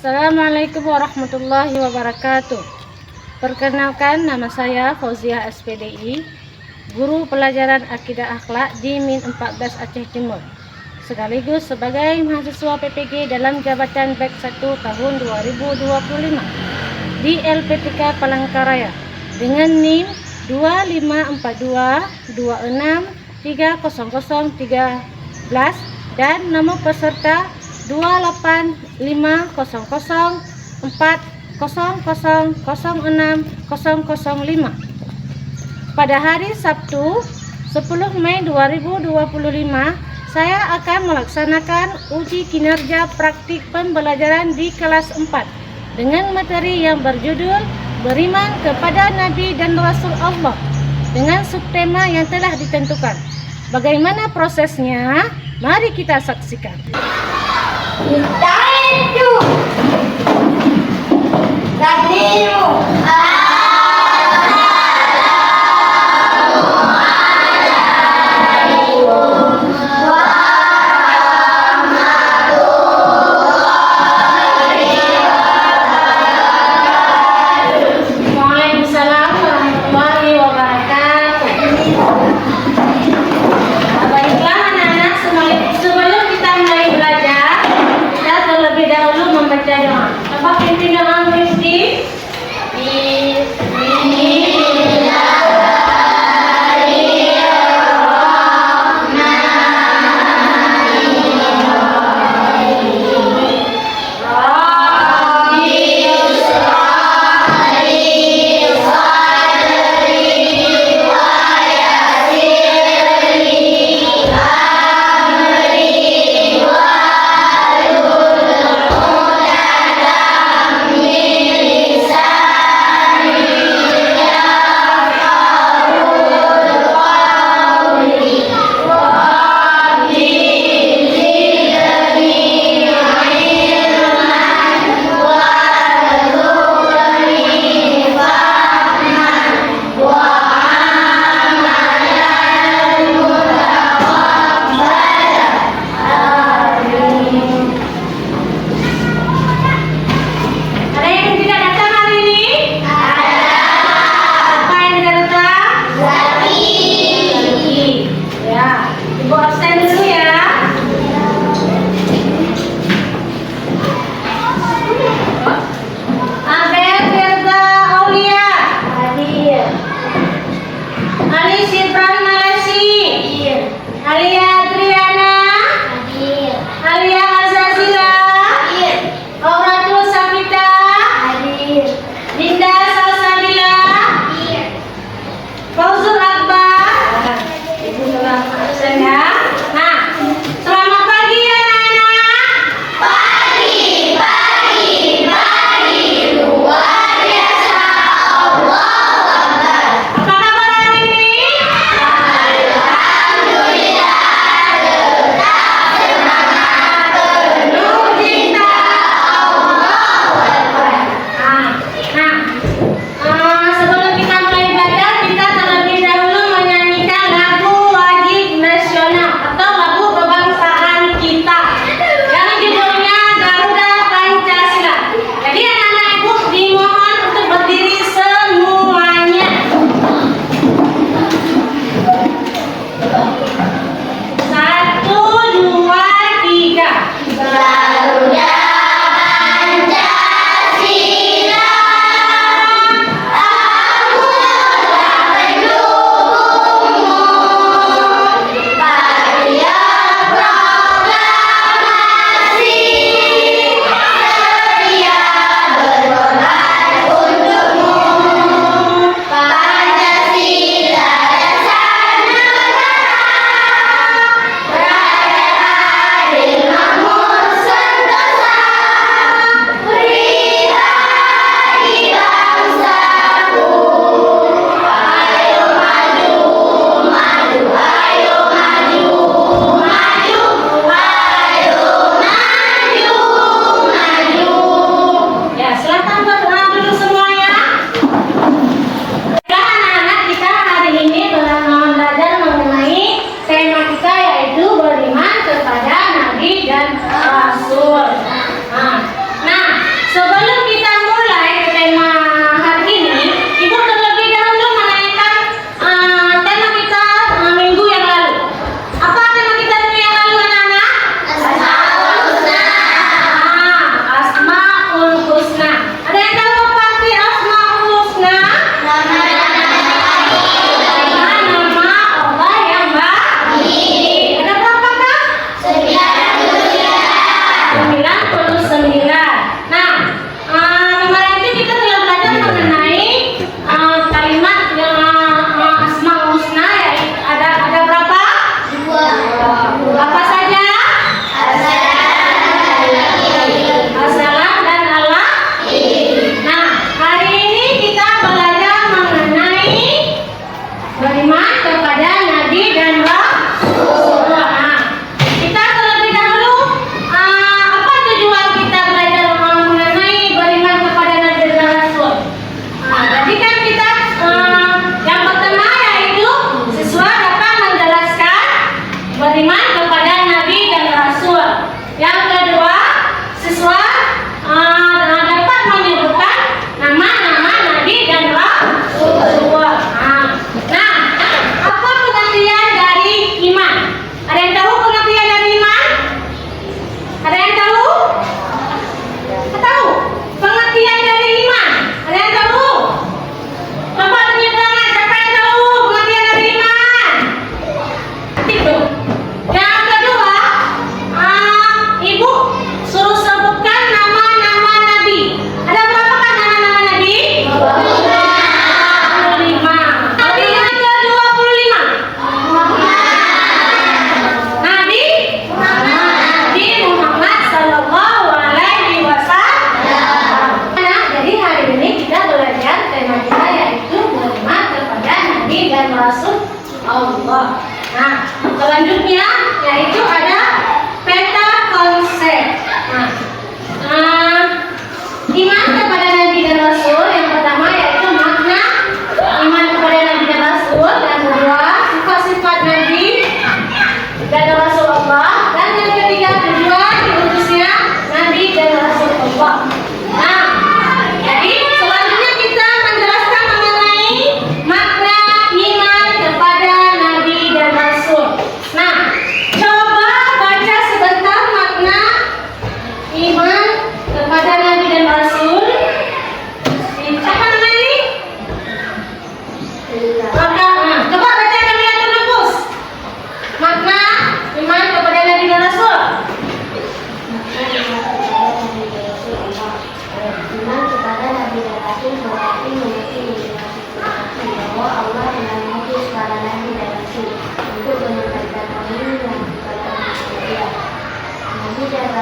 Assalamualaikum warahmatullahi wabarakatuh. Perkenalkan, nama saya Fauziah SPDI, guru pelajaran Akidah Akhlak di Min 14 Aceh Timur, sekaligus sebagai mahasiswa PPG dalam jabatan BEK 1 tahun 2025 di LPTK Palangkaraya dengan NIM 2542630013 dan nomor peserta 2850040006005. Pada hari Sabtu 10 Mei 2025, saya akan melaksanakan uji kinerja praktik pembelajaran di kelas 4 dengan materi yang berjudul Beriman kepada Nabi dan Rasul Allah dengan subtema yang telah ditentukan. Bagaimana prosesnya? Mari kita saksikan. Kita itu Kadiru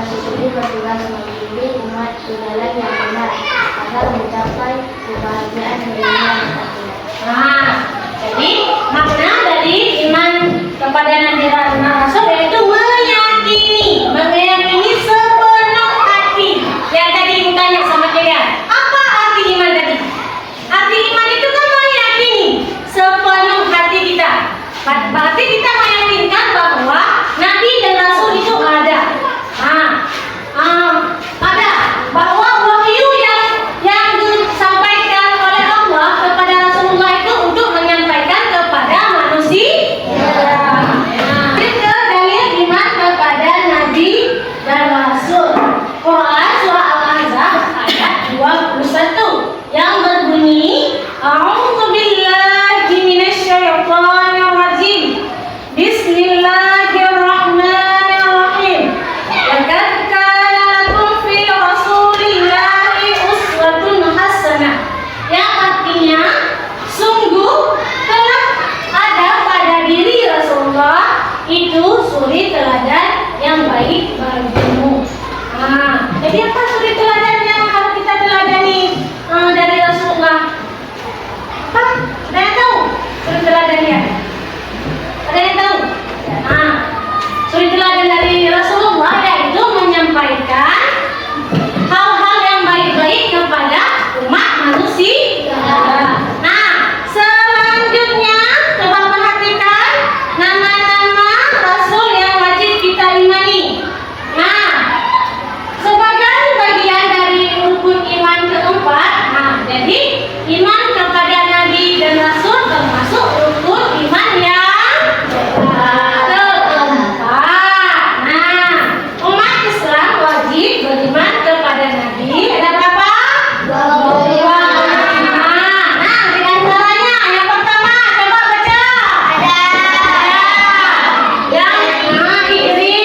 sendiri bertugas membimbing umat ke jalan yang benar agar mencapai kebahagiaan dunia dan akhirat. Nah, jadi makna dari iman kepada Nabi Rasul yaitu meyakini sepenuh hati. Yang tadi ibu tanya sama kalian, apa arti iman tadi? Arti iman itu kan meyakini sepenuh hati kita. Berarti kita meyakinkan bahwa Nabi dan Rasul itu ada. Ada bahwa wahyu yang disampaikan oleh Allah kepada Rasulullah itu untuk menyampaikan kepada manusia. Itu dalil iman kepada Nabi dan Rasul. Quran surah Al-Ahzab ayat 21 yang berbunyi, A'udzubillahi minasyaitonir rajim. Bismillahirrahmanirrahim. Laqad kana lakum fi Rasulillahi uswatun hasanah. Yang artinya sungguh telah ada pada diri Rasulullah itu suri teladan yang baik bagimu. Jadi apa suri teladan yang harus kita teladani dari Rasulullah? Apa? Ada yang tahu suri teladannya? Ada yang tahu? Suri teladan dari Rasulullah yaitu menyampaikan hal-hal yang baik-baik kepada umat manusia. Selanjutnya coba perhatikan nama-nama Rasul yang wajib kita imani. Sebagai bagian dari rukun iman keempat, jadi iman kepada Nabi dan Rasul termasuk rukun iman yang keempat. Umat Islam wajib beriman kepada Nabi. Ada berapa? Dua. Di antaranya yang pertama coba baca. Yang iri.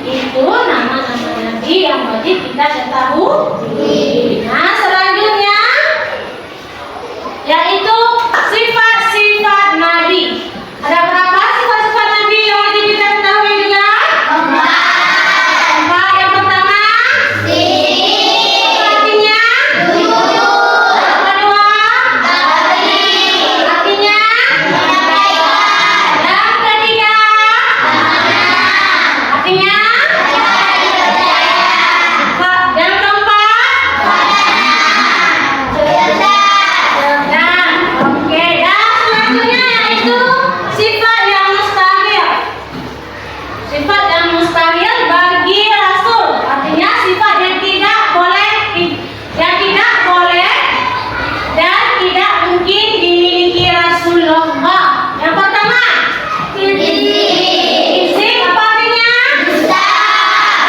Itu nama-nama Nabi yang wajib kita ketahui. Selanjutnya yaitu sifat-sifat Nabi. Ada berapa sifat-sifat Nabi yang wajib kita ketahui juga? Empat. Yang pertama, artinya yang kedua, artinya yang ketiga, artinya yang keempat, oke. Dan selanjutnya yaitu sifat yang mustahil. Sifat yang mustahil bagi Rasul, artinya sifat yang tidak boleh dan tidak mungkin dimiliki Rasulullah. Yang pertama, izin apa artinya?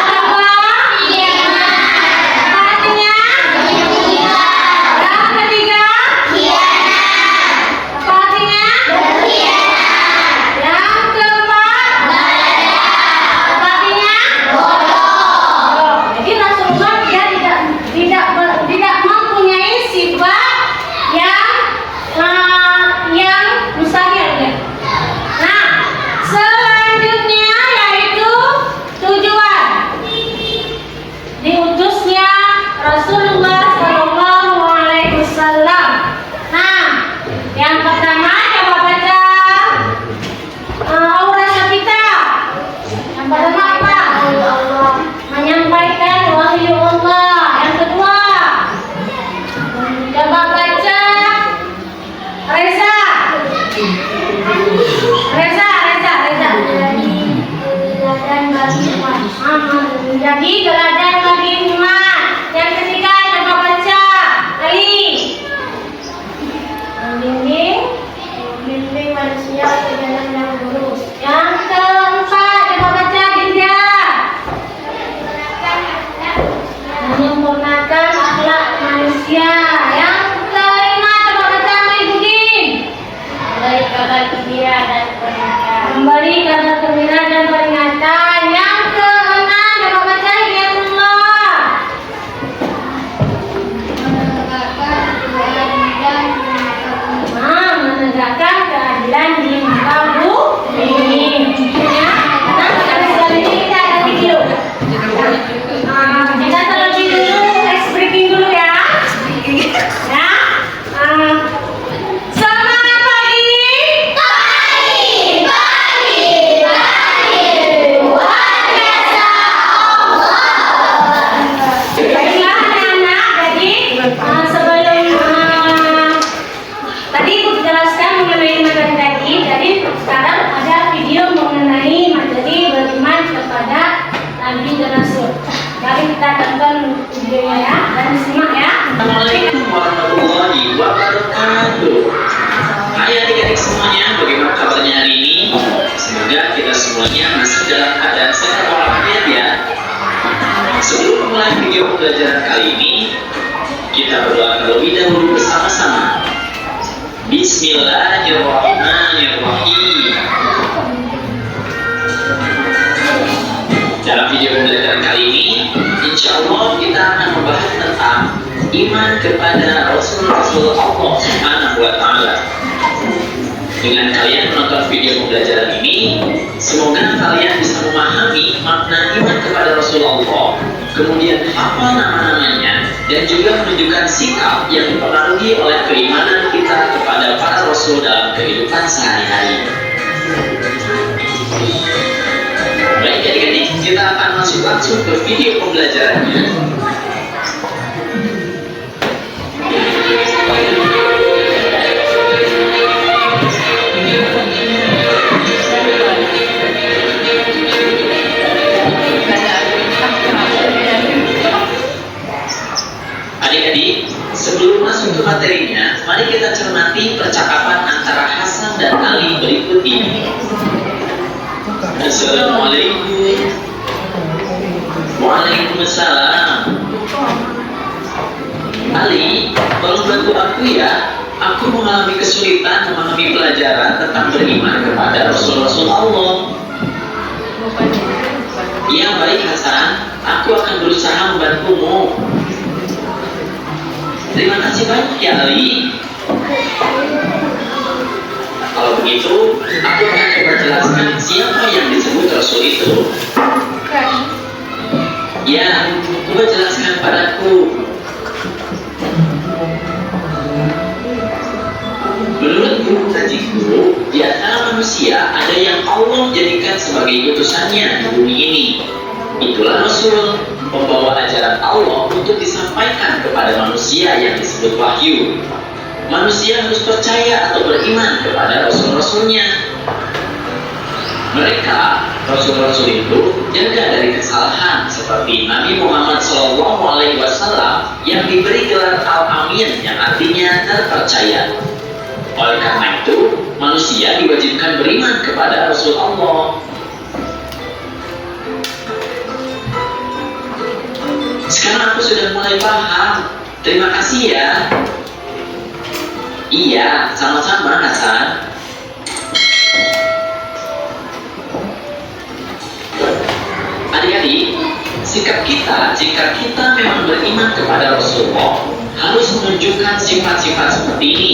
Kedua, apa artinya? Yang ketiga, apa artinya? Yang keempat, apa artinya? Jadi Rasulullah dia tidak mempunyai sifat yang mustahil ya. Selanjutnya yaitu tujuan diutusnya Rasulullah Shallallahu Alaihi Wasallam. Yang pertama coba baca aura kita. Yang pertama apa? Menyampaikan wahyu Allah. Yang kedua, coba baca Reza. Menjadi teladan bagi umat. Yang ketiga coba baca Ali. dijelaskan mengenai materi tadi. Jadi sekarang ada video mengenai materi beriman kepada Nabi dan Rasul. Mari kita tonton videonya ya dan simak ya. Assalamualaikum warahmatullahi wabarakatuh. Hai adik-adik semuanya, bagaimana kabarnya hari ini? Semoga kita semuanya masih dalam keadaan sehat walafiat ya. Sebelum memulai video pembelajaran kali ini, kita berdoa terlebih dahulu bersama-sama. Bismillahirrahmanirrahim. Dalam video pembelajaran kali ini, insya Allah kita akan membahas tentang iman kepada Rasul-Rasul Allah Subhanahu wa Ta'ala. Dengan kalian menonton video pembelajaran ini, semoga kalian bisa memahami makna iman kepada Rasulullah, kemudian hafal nama-namanya, dan juga menunjukkan sikap yang dipengaruhi oleh keimanan kita kepada para Rasul dalam kehidupan sehari-hari. Baik adik-adik, kita akan masuk langsung ke video pembelajarannya. Adik-adik, sebelum masuk ke materinya, mari kita cermati percakapan antara Hasan dan Ali berikut ini. Assalamualaikum. Waalaikumsalam. Ali, tolong bantu aku ya. Aku mengalami kesulitan memahami pelajaran tentang beriman kepada Rasul-Rasul Allah. Iya baik Hasan, aku akan berusaha membantumu. Terima kasih banyak ya Ali. Kalau begitu, aku akan coba jelaskan siapa yang disebut Rasul itu. Ya, coba jelaskan padaku. Menurut guru kajiku, di antara manusia ada yang Allah jadikan sebagai utusannya di bumi ini. Itulah Rasul, membawa ajaran Allah untuk disampaikan kepada manusia yang disebut wahyu. Manusia harus percaya atau beriman kepada Rasul-Rasulnya. Mereka, Rasul-Rasul itu, jaga dari kesalahan seperti Nabi Muhammad SAW yang diberi gelar Al-Amin yang artinya terpercaya. Oleh karena itu, manusia diwajibkan beriman kepada Rasul Allah. Sekarang aku sudah mulai paham. Terima kasih ya. Iya, sama-sama Hasan. Adik-adik, sikap kita jika kita memang beriman kepada Rasulullah harus menunjukkan sifat-sifat seperti ini.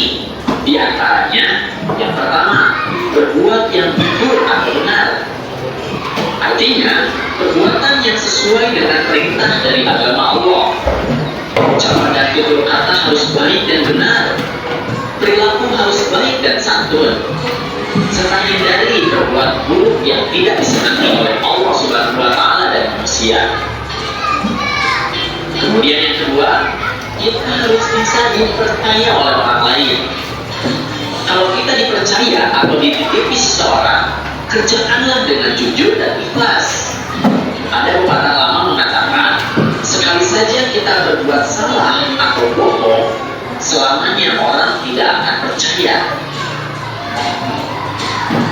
Di antaranya, yang pertama, berbuat yang jujur atau benar. Artinya, perbuatan yang sesuai dengan perintah dari agama Allah. Ucapan dan tutur kata harus baik dan benar. Perilaku harus baik dan santun. Serta hindari berbuat buruk yang tidak disenangi oleh Allah Subhanahu wa Ta'ala dan manusia. Kemudian yang kedua, kita harus bisa dipercaya oleh orang lain. Kalau kita dipercaya atau dititipi seseorang, kerjakanlah dengan jujur dan ikhlas. Ada pepatah lama mengatakan, sekali saja kita berbuat salah atau bohong, selamanya orang tidak akan percaya.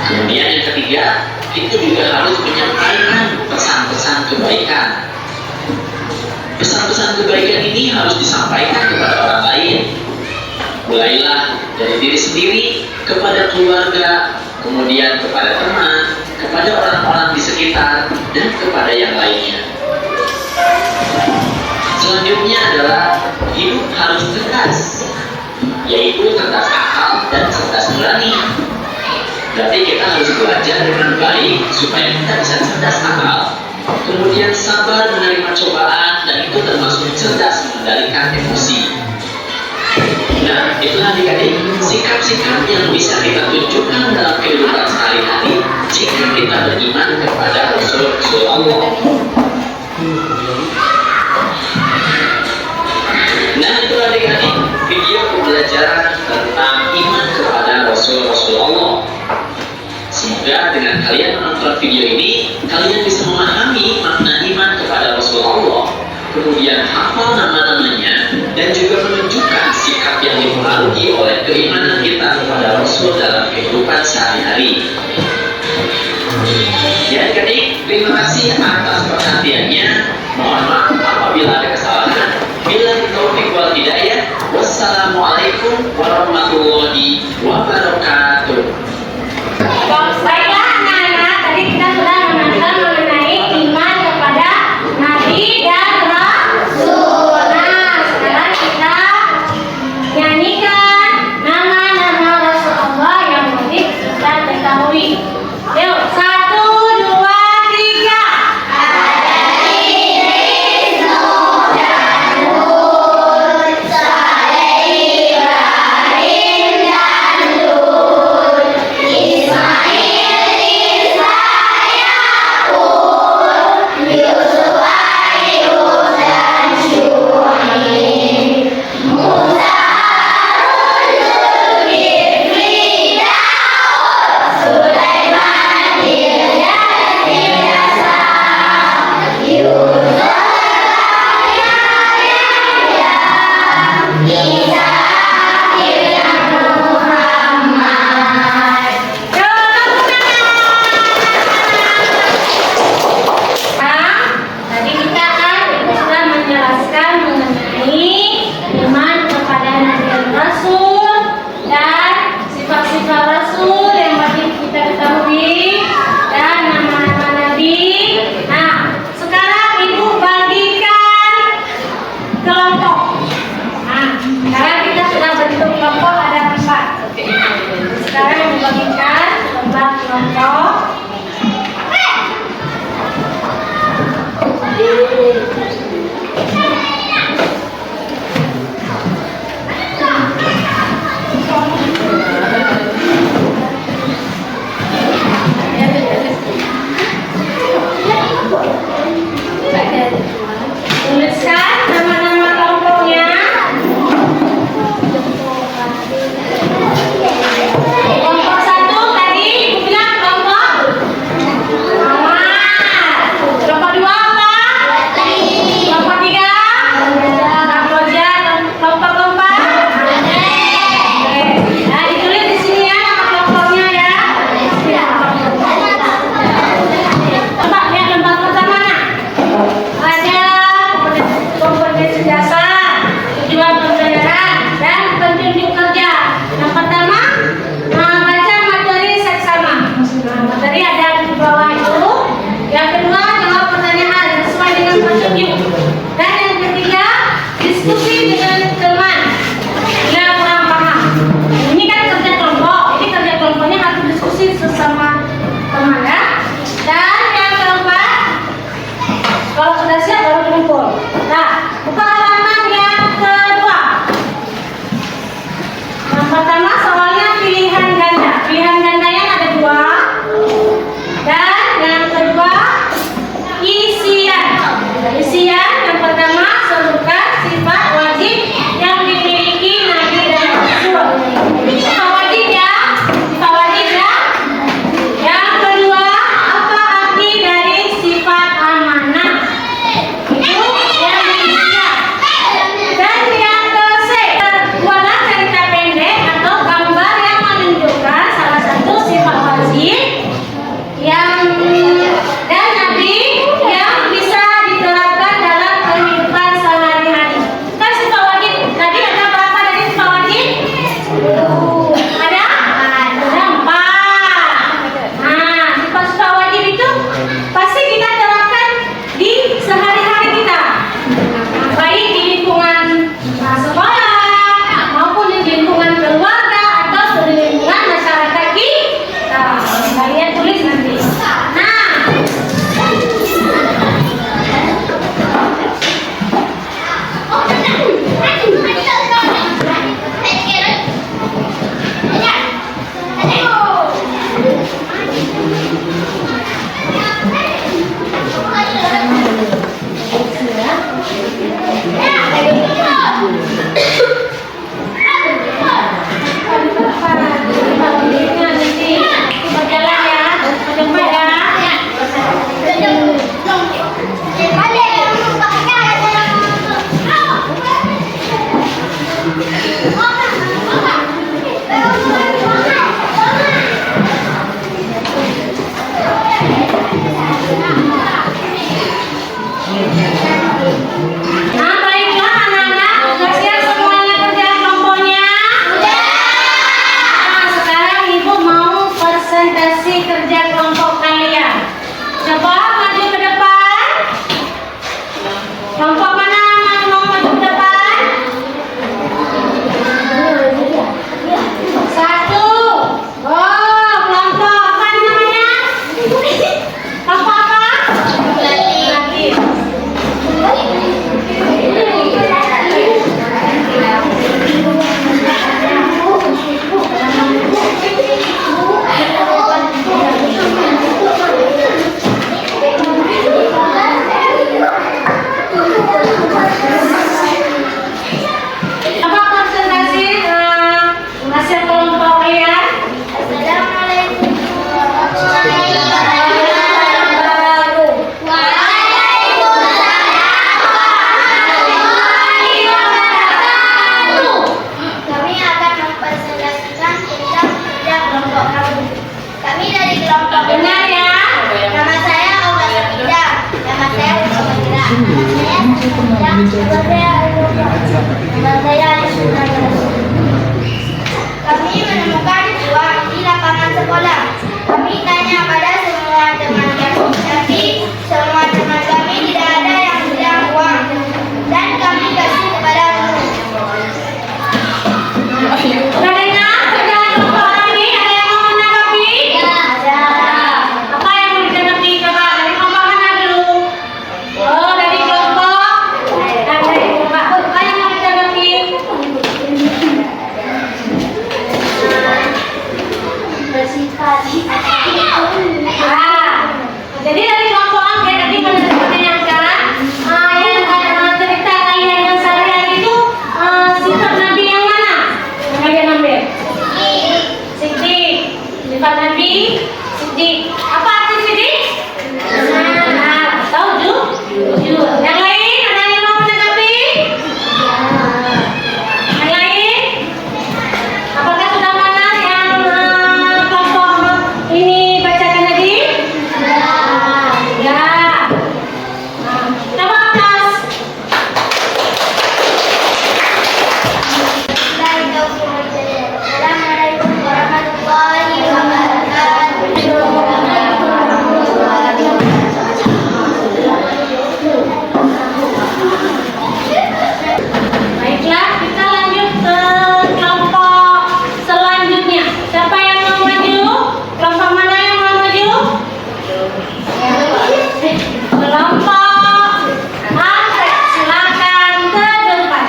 Kemudian yang ketiga, kita juga harus menyampaikan pesan-pesan kebaikan. Pesan-pesan kebaikan ini harus disampaikan kepada orang lain. Mulailah dari diri sendiri kepada keluarga, kemudian kepada teman, kepada orang-orang di sekitar, dan kepada yang lainnya. Selanjutnya adalah hidup harus cerdas, yaitu cerdas akal dan cerdas nurani. Berarti kita harus belajar dengan baik supaya kita bisa cerdas akal, kemudian sabar menerima cobaan, dan itu termasuk cerdas mengendalikan emosi. Nah, itulah adik-adik sikap-sikap yang bisa kita tunjukkan dalam kehidupan sehari-hari jika kita beriman kepada Rasul Allah. Nah, itu adik-adik video pembelajaran tentang iman kepada Semoga dengan kalian menonton video ini, kalian bisa memahami makna iman kepada Rasulullah, kemudian hafal nama-namanya, dan juga menunjukkan sikap yang dipengaruhi oleh keimanan kita kepada Rasul dalam kehidupan sehari-hari. Ya adik-adik, terima kasih atas perhatiannya. Mohon maaf apabila ada kesalahan. Bila taufik wal hidayah. Wassalamualaikum warahmatullahi wabarakatuh. Baiklah anak-anak, tadi kita sudah mengenal mengenai iman kepada Nabi dan Rasul. Nah, sekarang kita nyanyikan nama-nama Rasulullah yang wajib kita ketahui. Yuk, 1, 2, 3. Tadi kita kan sudah menjelaskan mengenai iman kepada Nabi dan Rasul dan sifat-sifat Rasul yang wajib kita ketahui dan nama-nama Nabi. Nah, sekarang Ibu bagikan kelompok. Nah, sekarang kita sudah bentuk kelompok ada 4. Sekarang Ibu bagikan kelompok. Tuliskan nama-nama kelompoknya. Kelompok 1 tadi Ibu bilang kelompok Muhammad. Kelompok 2 apa? kelompok ini. Benar ya? Nama saya Obat Ida. Nama saya Obat Ida. Nama saya Nama saya Yusuf. Kami menemukan uang di lapangan sekolah. Kami tanya pada semua teman kami, tapi semua teman kami tidak ada yang bilang uang. Dan kami kasih kepada guru. Udah dengar kerjaan kelompok orang ini? Ada yang mau menanggapi? Ada. Apa yang mau ditanggapi? Coba dari kelompok mana dulu? Oh, dari kelompok. Dan dari kelompok. Apa yang mau ditanggapi? Bersifat. Jadi dari kelompok angket tadi menanyakan yang cerita kalian yang sehari-hari itu sifat Nabi yang mana? Yang kalian ambil? Siddiq. Sifat Nabi Siddiq. Apa arti Siddiq? Tahu jujur. Yang lain ada yang mau menanggapi? Yang lain? Apakah sudah mana yang kelompok ini bacakan tadi? Ya. Coba atas. Assalamualaikum warahmatullahi wabarakatuh. Baiklah, kita lanjut ke kelompok selanjutnya. Siapa yang mau maju? Kelompok mana yang mau maju? Kelompok angket, silakan ke depan.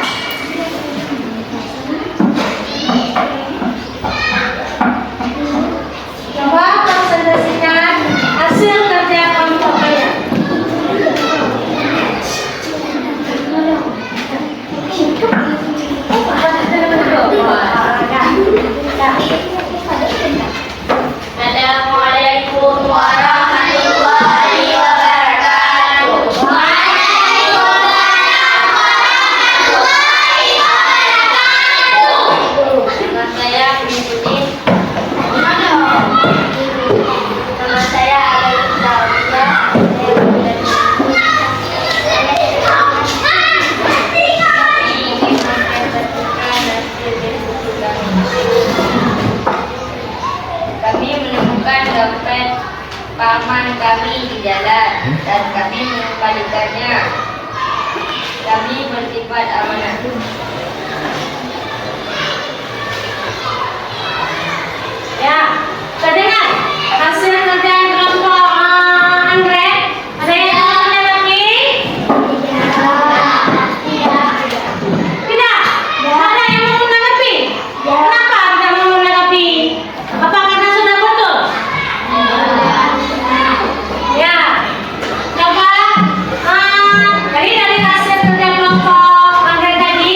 Coba presentasikan hasil kerja kelompok kalian. Assalamualaikum warahmatullahi wabarakatuh. Nama saya Bintuddin. Nama saya Kami menemukan dompet paman kami di jalan dan kami mengembalikannya. Kami bersifat amanah. Ya, terdengar hasil kerjaan kelompok anggrek. Ada yang mau menanggapi? Tidak. Ada yang mau menanggapi? Kenapa tidak mau menanggapi? Apa karena sudah betul? Ya. Coba dari hasil kerja kelompok anggrek tadi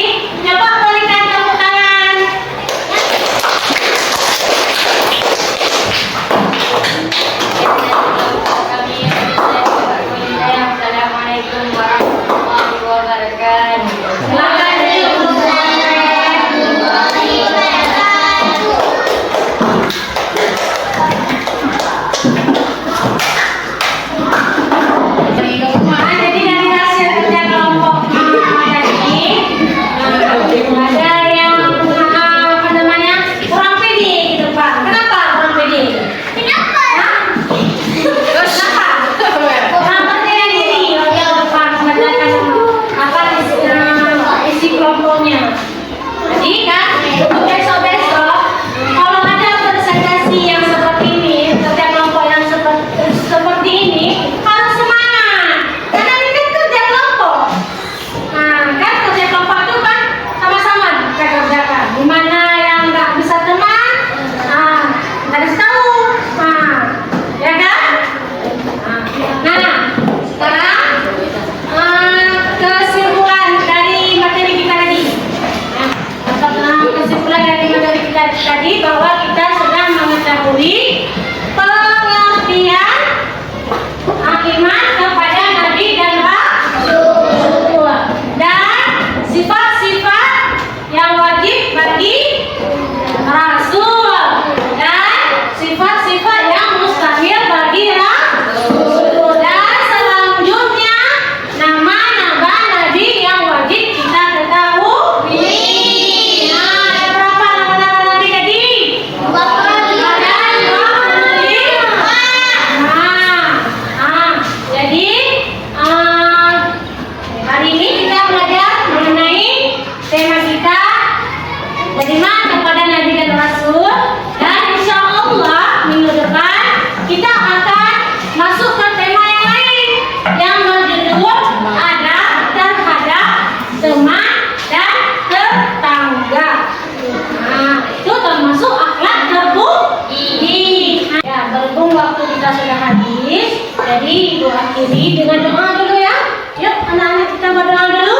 kita sudah habis. Jadi Ibu akhiri dengan doa dulu ya. Yuk anak-anak kita berdoa dulu.